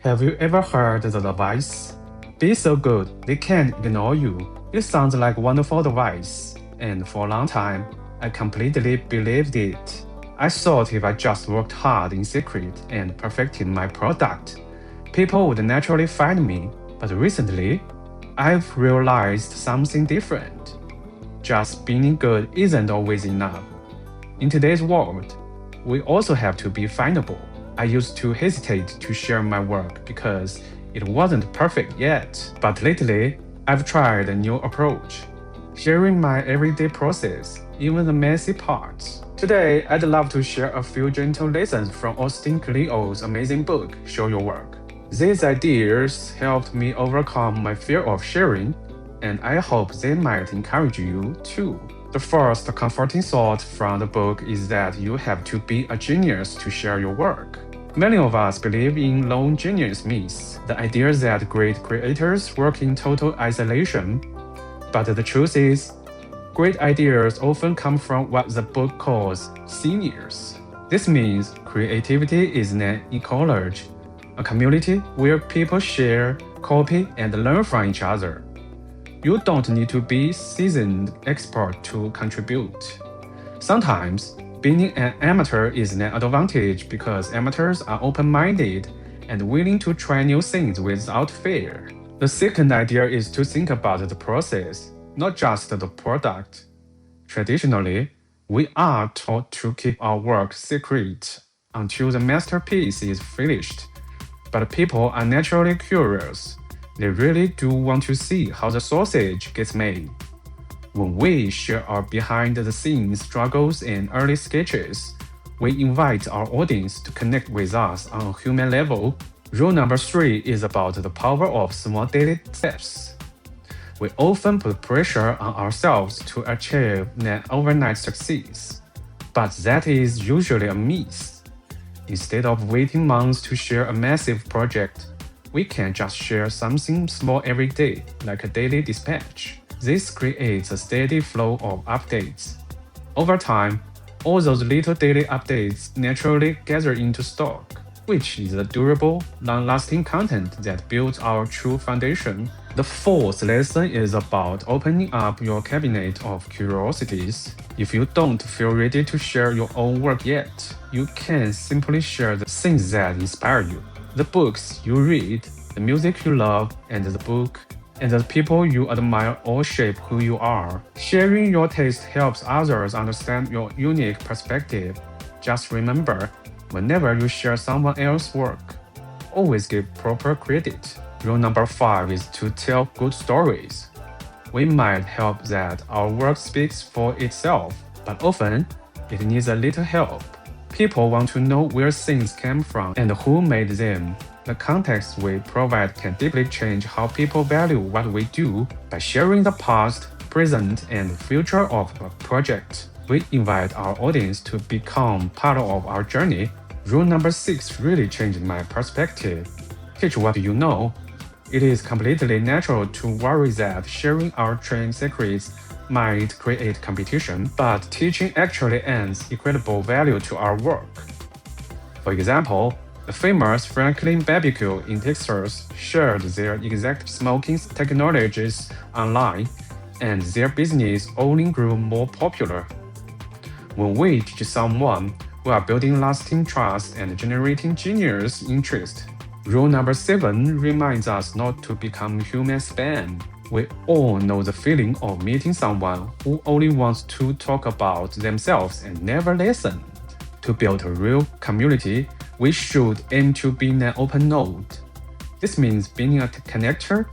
Have you ever heard the advice? Be so good, they can't ignore you. It sounds like wonderful advice, and for a long time, I completely believed it. I thought if I just worked hard in secret and perfected my product, people would naturally find me. But recently, I've realized something different. Just being good isn't always enough. In today's world, we also have to be findable. I used to hesitate to share my work because it wasn't perfect yet. But lately, I've tried a new approach, sharing my everyday process, even the messy parts. Today, I'd love to share a few gentle lessons from Austin Kleon's amazing book, Show Your Work. These ideas helped me overcome my fear of sharing, and I hope they might encourage you too. The first comforting thought from the book is that you have to be a genius to share your work. Many of us believe in lone genius myth, the idea that great creators work in total isolation. But the truth is, great ideas often come from what the book calls seniors. This means creativity is an ecology, a community where people share, copy, and learn from each other. You don't need to be seasoned expert to contribute. Sometimes, being an amateur is an advantage because amateurs are open-minded and willing to try new things without fear. The second idea is to think about the process, not just the product. Traditionally, we are taught to keep our work secret until the masterpiece is finished. But people are naturally curious. They really do want to see how the sausage gets made. When we share our behind-the-scenes struggles and early sketches, we invite our audience to connect with us on a human level. Rule number 3 is about the power of small daily steps. We often put pressure on ourselves to achieve an overnight success, but that is usually a myth. Instead of waiting months to share a massive project, we can just share something small every day, like a daily dispatch. This creates a steady flow of updates. Over time, all those little daily updates naturally gather into stock, which is the durable, long-lasting content that builds our true foundation. The fourth lesson is about opening up your cabinet of curiosities. If you don't feel ready to share your own work yet, you can simply share the things that inspire you. The books you read, the music you love, and the people you admire all shape who you are. Sharing your taste helps others understand your unique perspective. Just remember, whenever you share someone else's work, always give proper credit. Rule number 5 is to tell good stories. We might hope that our work speaks for itself, but often it needs a little help. People want to know where things came from and who made them. The context we provide can deeply change how people value what we do. By sharing the past, present, and future of a project, we invite our audience to become part of our journey. Rule number 6 really changed my perspective. Teach what you know. It is completely natural to worry that sharing our trade secrets might create competition, but teaching actually adds equitable value to our work. For example, the famous Franklin Barbecue in Texas shared their exact smoking technologies online, and their business only grew more popular. When we teach someone, we are building lasting trust and generating genuine interest. Rule number 7 reminds us not to become human spam. We all know the feeling of meeting someone who only wants to talk about themselves and never listen. To build a real community, we should aim to be an open node. This means being a connector,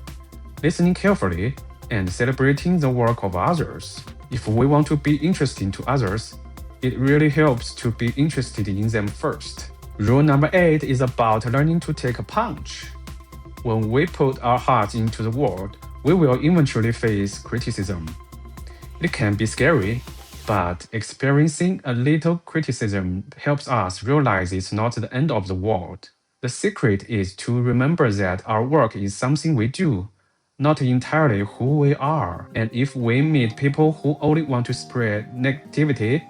listening carefully, and celebrating the work of others. If we want to be interesting to others, it really helps to be interested in them first. Rule number 8 is about learning to take a punch. When we put our hearts into the world, we will eventually face criticism. It can be scary, but experiencing a little criticism helps us realize it's not the end of the world. The secret is to remember that our work is something we do, not entirely who we are. And if we meet people who only want to spread negativity,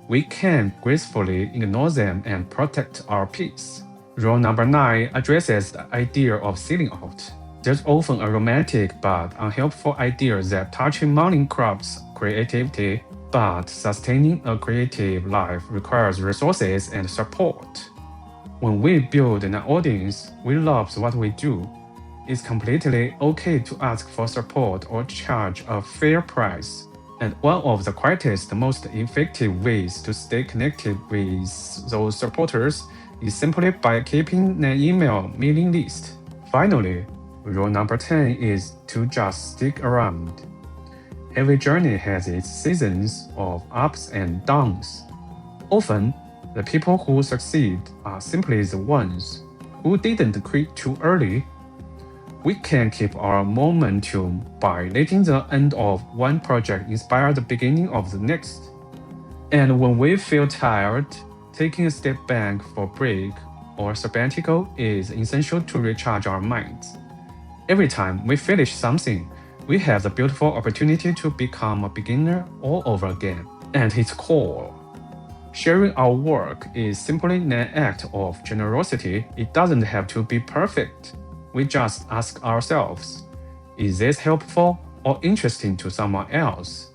we can gracefully ignore them and protect our peace. Rule number 9 addresses the idea of selling out. There's often a romantic but unhelpful idea that touching money corrupts creativity, but sustaining a creative life requires resources and support. When we build an audience, we love what we do. It's completely okay to ask for support or charge a fair price. And one of the quietest, most effective ways to stay connected with those supporters is simply by keeping an email mailing list. Finally, rule number 10 is to just stick around. Every journey has its seasons of ups and downs. Often, the people who succeed are simply the ones who didn't quit too early. We can keep our momentum by letting the end of one project inspire the beginning of the next. And when we feel tired, taking a step back for a break or sabbatical is essential to recharge our minds. Every time we finish something, we have the beautiful opportunity to become a beginner all over again. At its core, sharing our work is simply an act of generosity. It doesn't have to be perfect. We just ask ourselves, is this helpful or interesting to someone else?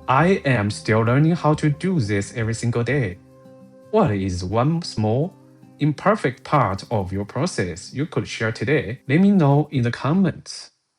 I am still learning how to do this every single day. What is one small, imperfect part of your process you could share today? Let me know in the comments.